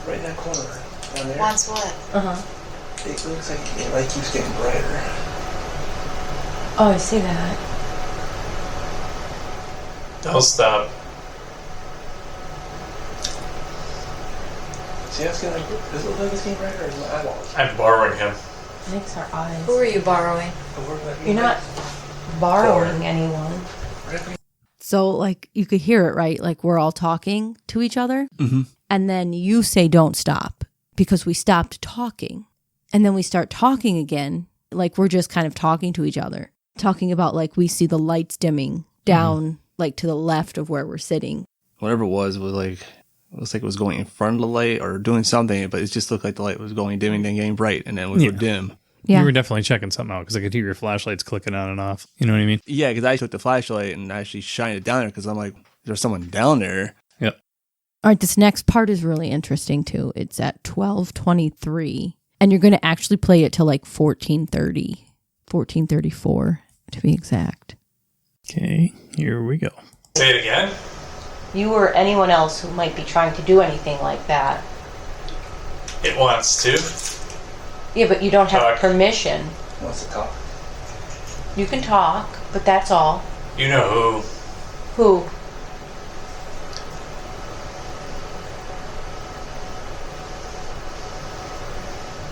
Right in that corner. Down there. Wants what? Uh-huh. It looks like the light keeps getting brighter. Oh, I see that. Don't stop. See how it's getting like, does it look like it's getting brighter or is my eyeballs? I'm borrowing him. Makes our eyes. Who are you borrowing? You're not borrowing anyone. So, like, you could hear it, right? Like, we're all talking to each other. Mm-hmm. And then you say, "Don't stop," because we stopped talking. And then we start talking again. Like, we're just kind of talking to each other. talking about like we see the lights dimming down like to the left of where we're sitting. Whatever it was like, it looks like it was going in front of the light or doing something, but it just looked like the light was going dimming, then getting bright, and then it would go dim. Yeah. You were definitely checking something out because I could hear your flashlights clicking on and off. You know what I mean? Yeah, because I took the flashlight and actually shined it down there because I'm like, there's someone down there. Yep. All right, this next part is really interesting too. It's at 12:23, and you're going to actually play it till like 14:34 to be exact. Okay, here we go. Say it again. You or anyone else who might be trying to do anything like that. It wants to. Yeah, but you don't have Talk. permission. Wants to talk. You can talk, but that's all. You know who. Who?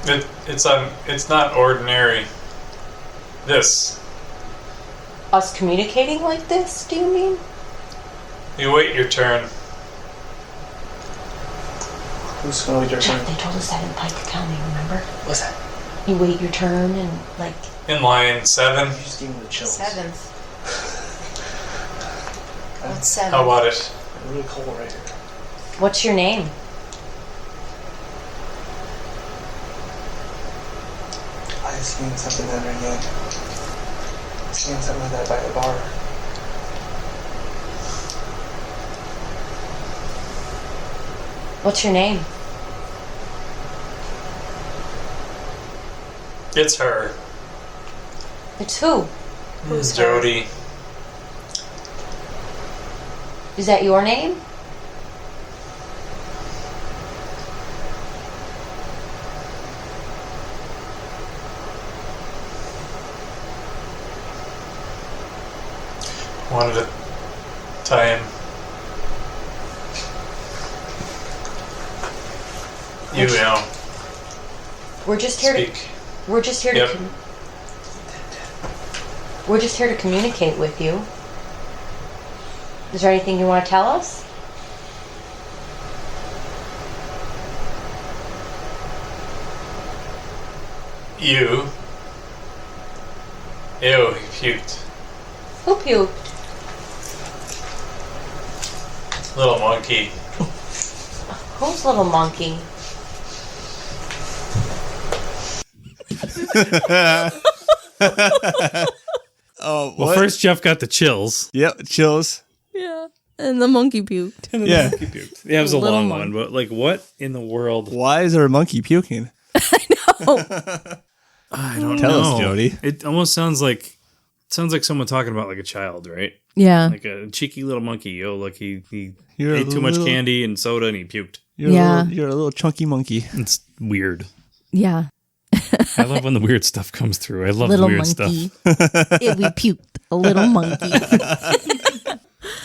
It's not ordinary. This. Us communicating like this, do you mean? You wait your turn. Who's gonna wait your turn? Chuck, they told us that in Pike County, remember? What's that? You wait your turn and, like... In line 7. You just gave me the chills. Seventh. What's seventh? How about it? It's really cold right here. What's your name? I just seen something under again. Seen something like that by the bar. What's your name? It's her. It's who? Who's Jody? Is that your name? One at a time. You know. We're just here Speak. to... We're just here Yep. to... We're just here to communicate with you. Is there anything you want to tell us? You. Ew, he puked. Who puked? Little monkey. Who's little monkey? Oh, Well, first Jeff got the chills. Yep, chills. Yeah. And the monkey puked. And then Yeah. the monkey puked. Yeah, it was a Little long monkey. one, but like, what in the world? Why is there a monkey puking? I don't Tell know. us, Jody. It almost sounds like someone talking about like a child, right? Yeah. Like a cheeky little monkey. Oh, like he You're a ate too much little- candy and soda and he puked. Yeah. You're a little chunky monkey. It's weird. Yeah. I love when the weird stuff comes through. I love Little the weird monkey. stuff. We puked. A little monkey.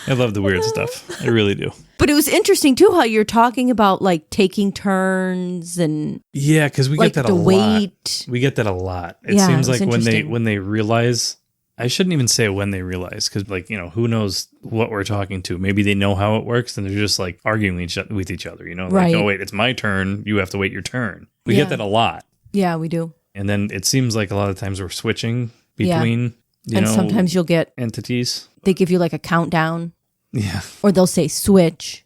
I love the weird stuff. I really do. But it was interesting too how you're talking about like taking turns and Yeah, because we like get that the a lot. weight. We get that a lot. It Yeah, seems it was like interesting. when they realize. I shouldn't even say when they realize, because like, you know, who knows what we're talking to? Maybe they know how it works, and they're just like arguing with each other. You know, Right. like, oh wait, it's my turn. You have to wait your turn. We Yeah. get that a lot, Yeah, we do. and then it seems like a lot of times we're switching between And sometimes you'll get entities. they give you like a countdown, Yeah, or they'll say switch,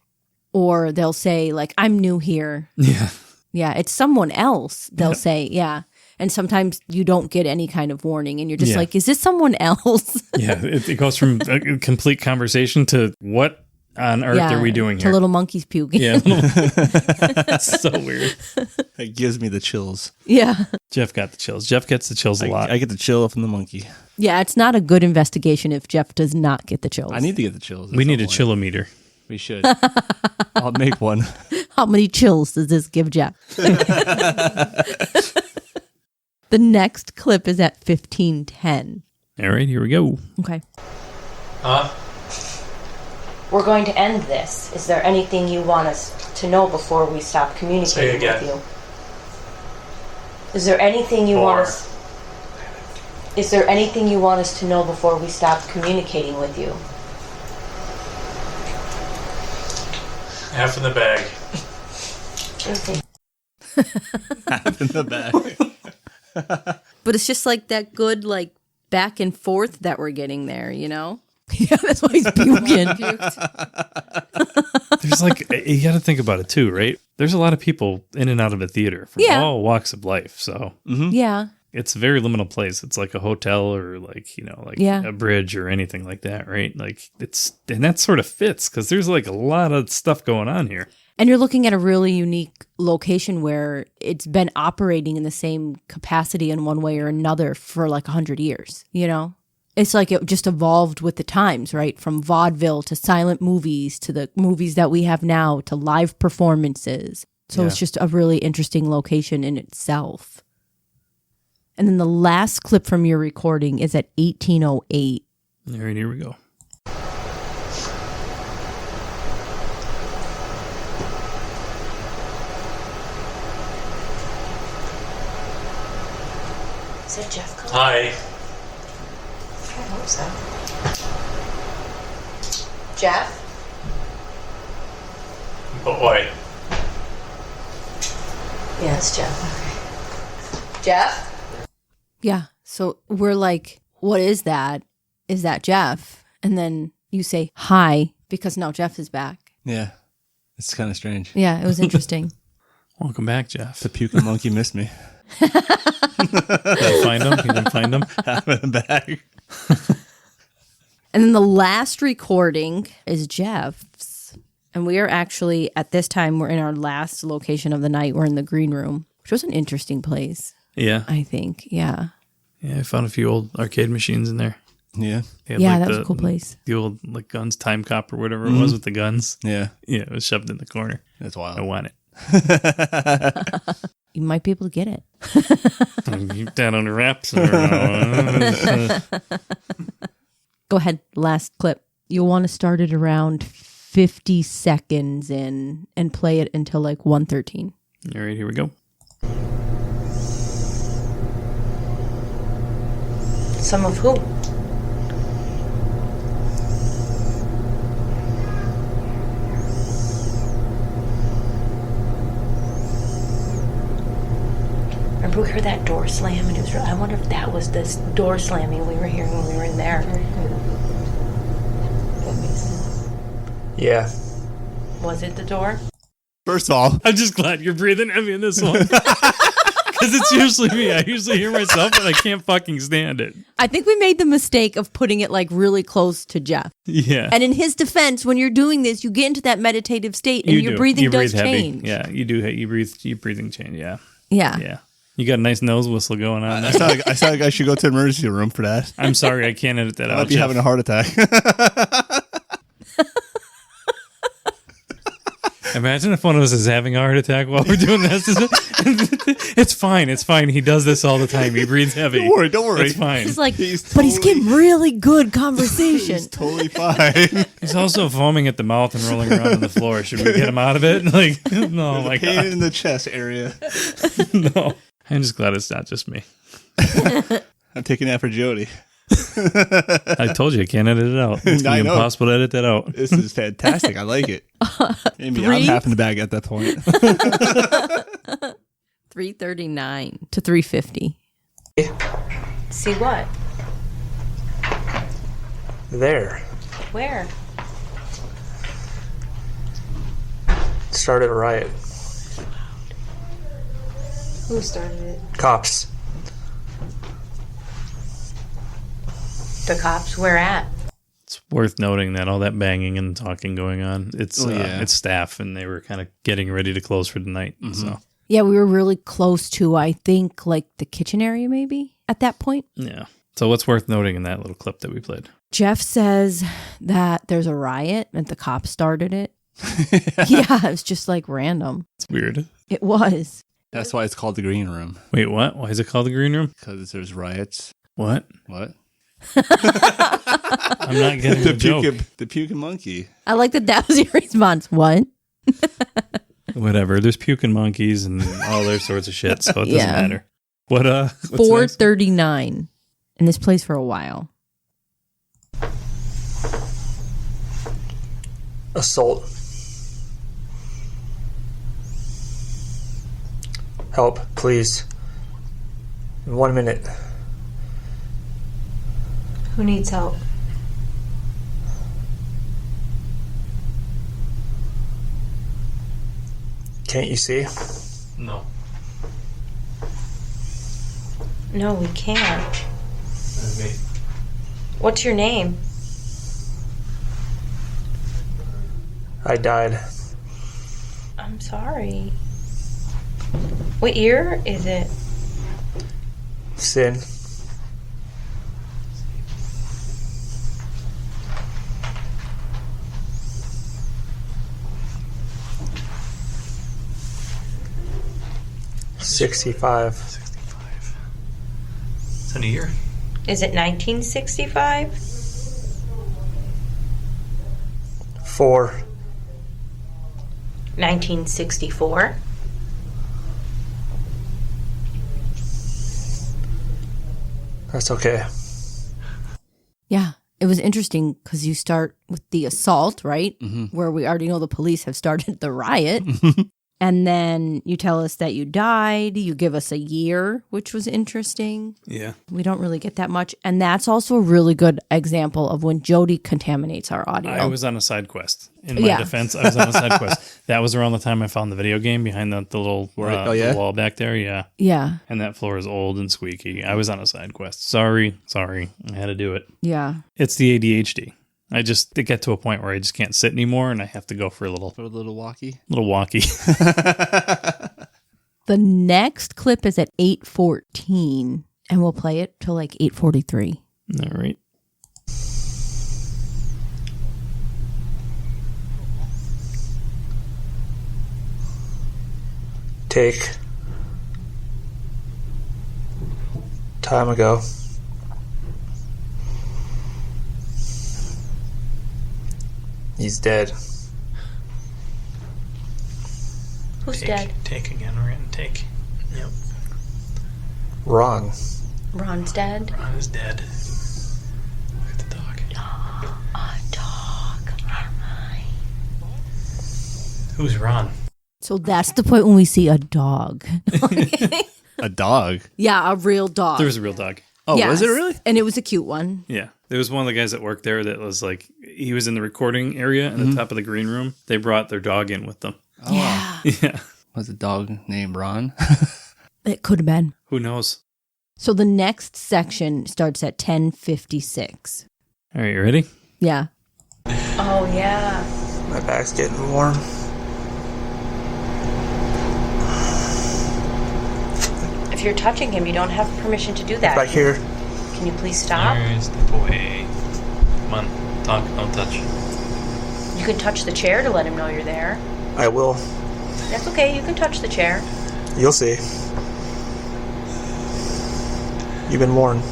or they'll say like I'm new here. yeah. Yeah, it's someone else. They'll say, yeah. And sometimes you don't get any kind of warning and you're just Yeah. like, is this someone else? Yeah, it goes from a complete conversation to what on earth are we doing to here? little monkeys puking. Yeah, it's so weird. It gives me the chills. Yeah. Jeff got the chills. Jeff gets the chills a lot. I get the chill from the monkey. Yeah, it's not a good investigation if Jeff does not get the chills. I need to get the chills. We need a chillometer. We should. I'll make one. How many chills does this give Jeff? The next clip is at 15:10. All right, here we go. Okay. Huh? We're going to end this. Is there anything you want us to know before we stop Say communicating again. with you? Is there anything you want us... Is there anything you want us to know before we stop communicating with you? Half in the bag. Okay. In the back. But it's just like that good, like, back and forth that we're getting there, you know? Yeah, that's why he's puking. There's like, you got to think about it too, right? There's a lot of people in and out of a theater from all walks of life. So Yeah. it's a very liminal place. It's like a hotel or like, you know, like a bridge or anything like that, right? Like and that sort of fits because there's like a lot of stuff going on here. And you're looking at a really unique location where it's been operating in the same capacity in one way or another for like 100 years, you know? It's like it just evolved with the times, right? From vaudeville to silent movies to the movies that we have now to live performances. So it's just a really interesting location in itself. And then the last clip from your recording is at 1808. All right, here we go. Is that Jeff calling? Hi. I hope so. Jeff? Boy. Yeah, it's Jeff. Okay. Jeff? Yeah. So we're like, what is that? Is that Jeff? And then you say, hi, because now Jeff is back. Yeah. It's kind of strange. Yeah, it was interesting. Welcome back, Jeff. The puking monkey missed me. Did you find him? You didn't find him? I'm in the bag. And then the last recording is Jeff's. And we are actually, at this time, we're in our last location of the night. We're in the green room, which was an interesting place, Yeah. I think. Yeah. Yeah, I found a few old arcade machines in there. Yeah. They had, Yeah, like, that was a cool place. The old like guns, time cop or whatever it was with the guns. Yeah. Yeah, it was shoved in the corner. That's wild. I want it. You might be able to get it. Keep that under wraps. Go ahead. Last clip. You'll want to start it around 50 seconds in and play it until like 1:13. All right, here we go. Some of who? Remember we heard that door slam and it was I wonder if that was this door slamming we were hearing when we were in there. That makes sense. Yeah. Was it the door? First of all, I'm just glad you're breathing heavy in this one. Because it's usually me. I usually hear myself and I can't fucking stand it. I think we made the mistake of putting it like really close to Jeff. Yeah. And in his defense, when you're doing this, you get into that meditative state and your breathing does change. Yeah, you do. You breathe. Your breathing change. Yeah. Yeah. Yeah. You got a nice nose whistle going on. I sound like I should go to the emergency room for that. I'm sorry, I can't edit that I out. might be having a heart attack. Imagine if one of us is having a heart attack while we're doing this. It's fine. It's fine. He does this all the time. He breathes heavy. Don't worry. It's fine. He's like, He's but he's totally- getting really good conversation. He's totally fine. He's also foaming at the mouth and rolling around on the floor. Should we get him out of it? Like, no, my Pain God. in the chest area. No. I'm just glad it's not just me. I'm taking that for Jody. I told you I can't edit it out. It's I gonna be know. impossible to edit that out. This is fantastic. I like it. Maybe I'm half in the bag at that point. 339 to 350. See what? There. Where? Started a riot. Who started it? Cops. The cops. Where at? It's worth noting that all that banging and talking going on, it's staff, and they were kind of getting ready to close for the night. So Yeah, we were really close to, I think, like the kitchen area maybe at that point. yeah. So what's worth noting in that little clip that we played? Jeff says that there's a riot and the cops started it. Yeah, it was just like random. It's weird. It was. That's why it's called the green room. Wait, what? Why is it called the green room? Because there's riots. What? What? I'm not getting the joke. The puking monkey. I like that was your response. What? Whatever. There's puking monkeys and all their sorts of shit, so it doesn't Yeah. matter. What? What's 439 in this place for a while. Assault. Help, please. In 1 minute. Who needs help? Can't you see? No. No, we can't. That's me. What's your name? I died. I'm sorry. What year is it? Sin. $65. 65. It's in a year. Is it 1965? 4. 1964? That's okay. Yeah. It was interesting because you start with the assault, right? Where we already know the police have started the riot. And then you tell us that you died. You give us a year, which was interesting. Yeah. We don't really get that much. And that's also a really good example of when Jody contaminates our audio. I was on a side quest. In my defense, I was on a side quest. That was around the time I found the video game behind the little the wall back there. Yeah. Yeah. And that floor is old and squeaky. I was on a side quest. Sorry. I had to do it. Yeah. It's the ADHD. It got to a point where I just can't sit anymore and I have to go for a little walkie. The next clip is at 8:14 and we'll play it till like 8:43. All right. Take. Time ago. He's dead. Who's dead? Take again. We're getting take. Yep. Ron. Ron's dead? Ron is dead. Look at the dog. A dog. Hi. Who's Ron? So that's the point when we see a dog. A dog? Yeah, a real dog. There was a real dog. Oh, Yes. was it really? And it was a cute one. Yeah. There was one of the guys that worked there that was like, he was in the recording area in the top of the green room. They brought their dog in with them. Oh, Yeah. Yeah. Was the dog named Ron? It could have been. Who knows? So the next section starts at 10:56. All right, you ready? Yeah. Oh, yeah. My back's getting warm. If you're touching him, you don't have permission to do that. Back here. Can you please stop? Step away. Come on. Talk. Don't touch. You can touch the chair to let him know you're there. I will. That's okay. You can touch the chair. You'll see. You've been warned.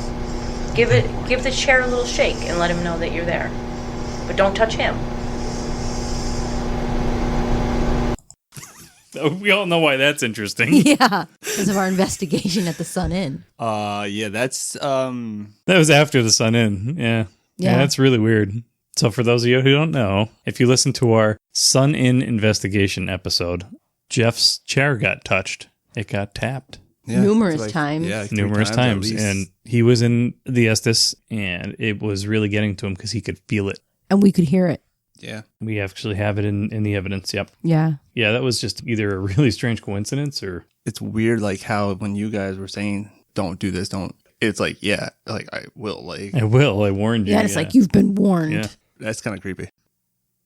Give the chair a little shake and let him know that you're there. But don't touch him. We all know why that's interesting. Yeah. Because of our investigation at the Sun Inn. Yeah, that's That was after the Sun Inn. Yeah. Yeah. That's really weird. So for those of you who don't know, if you listen to our Sun Inn investigation episode, Jeff's chair got touched. It got tapped. Numerous times. Yeah, like Numerous 3 times. times. At least. And he was in the Estes and it was really getting to him because he could feel it. And we could hear it. Yeah. We actually have it in the evidence. Yep. Yeah. Yeah, that was just either a really strange coincidence or... It's weird, like how when you guys were saying, don't do this, don't. It's like, yeah, like I will. Like, I will. I warned you. Yeah, it's like you've been warned. Yeah. that's kind of creepy.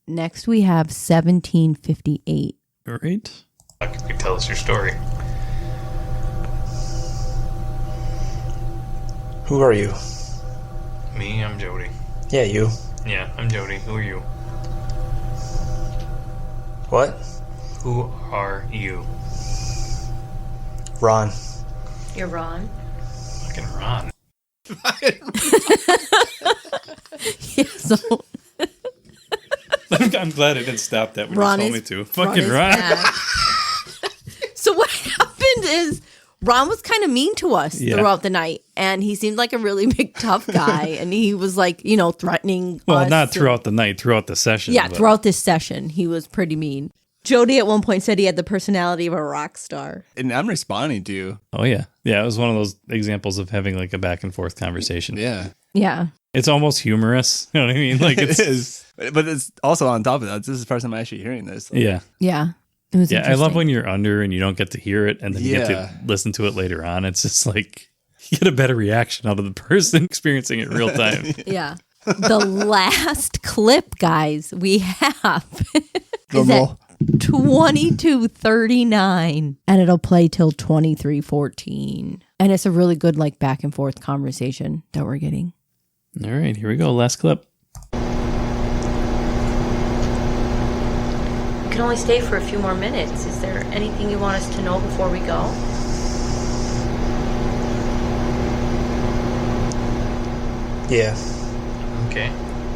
Next we have 1758. All right. You can tell us your story. Who are you? Me, I'm Jody. Yeah, you. Yeah, I'm Jody. Who are you? What? Who are you? Ron. You're Ron. Fucking Ron. Yeah, so I'm glad I didn't stop that when Ron you told is- me to. Fucking is Ron. back. So what happened is Ron was kind of mean to us throughout the night, and he seemed like a really big tough guy, and he was like, threatening Well, us. not throughout the night, throughout the session. Yeah, but- throughout this session, he was pretty mean. Jody at one point said he had the personality of a rock star. And I'm responding to you. Oh, yeah. Yeah, it was one of those examples of having like a back and forth conversation. Yeah. Yeah. It's almost humorous. You know what I mean? Like It is. But it's also on top of that. This is the first time I'm actually hearing this. Like, Yeah. Yeah. It was Yeah, I love interesting. when you're under and you don't get to hear it and then you get to listen to it later on. It's just like you get a better reaction out of the person experiencing it real time. Yeah. The last clip, guys, we have is Drum at 22:39, and it'll play till 23:14. And it's a really good like back and forth conversation that we're getting. All right, here we go. Last clip. You can only stay for a few more minutes. Is there anything you want us to know before we go? Yeah, Okay.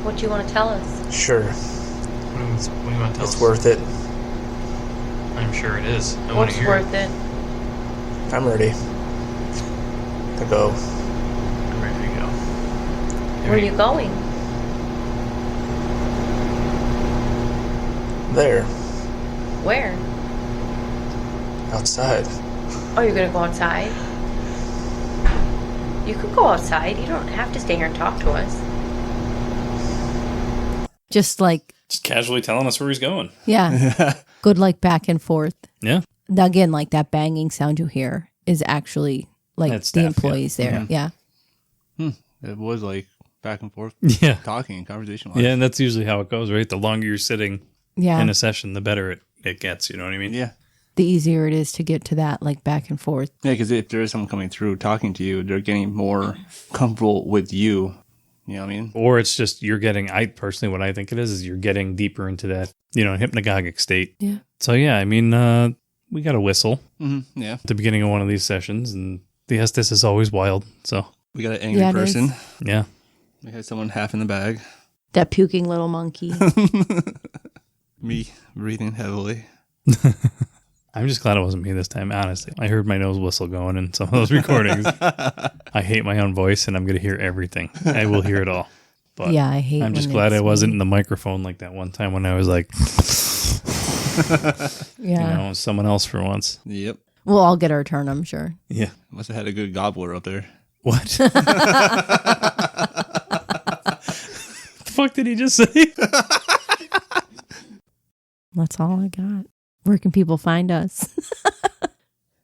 What do you want to tell us? sure. What do you want to tell us? It's worth it. I'm sure it is. I want What's to hear worth it? I'm ready to go. I'm ready to go. Where are you going? There, Where? outside. Oh, you're gonna go outside? You could go outside. You don't have to stay here and talk to us. Just like, Just casually telling us where he's going. yeah, good like back and forth. Yeah. Again, like that banging sound you hear is actually like That's the staff, employees there. Yeah. It was like back and forth Yeah. talking, conversation. Yeah, and that's usually how it goes, right? The longer you're sitting Yeah. in a session, the better it gets. You know what I mean? Yeah. The easier it is to get to that like back and forth. Yeah, because if there is someone coming through talking to you, they're getting more comfortable with you. You know what I mean? Or it's just you're getting, I personally, what I think it is you're getting deeper into that, hypnagogic state. Yeah. So, yeah, I mean, we got a whistle Mm-hmm. Yeah. at the beginning of one of these sessions, and the Estes is always wild. So, We got an angry Yeah, it person. yeah. We had someone half in the bag. That puking little monkey. Me breathing heavily. I'm just glad it wasn't me this time, honestly. I heard my nose whistle going in some of those recordings. I hate my own voice, and I'm going to hear everything. I will hear it all. But Yeah, I hate I'm just when glad it's I wasn't me. in the microphone like that one time when I was like, Yeah. someone else for once. Yep. We'll all get our turn, I'm sure. Yeah. Must have had a good gobbler up there. What? The fuck did he just say? That's all I got. Where can people find us?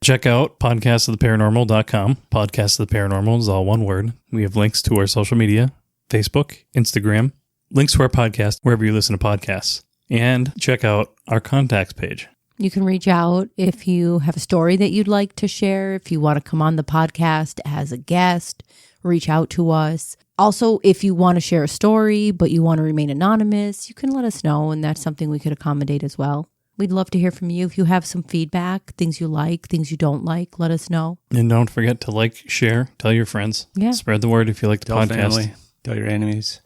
Check out podcastoftheparanormal.com. Podcast of the Paranormal is all one word. We have links to our social media, Facebook, Instagram, links to our podcast, wherever you listen to podcasts. And check out our contacts page. You can reach out if you have a story that you'd like to share. If you want to come on the podcast as a guest, reach out to us. Also, if you want to share a story, but you want to remain anonymous, you can let us know, and that's something we could accommodate as well. We'd love to hear from you. If you have some feedback, things you like, things you don't like, let us know. And don't forget to like, share, tell your friends. Yeah. Spread the word if you like the Tell podcast. family. Tell your enemies.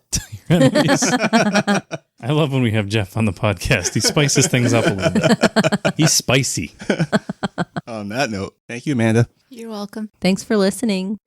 Your enemies. I love when we have Jeff on the podcast. He spices things up a little bit. He's spicy. On that note, thank you, Amanda. You're welcome. Thanks for listening.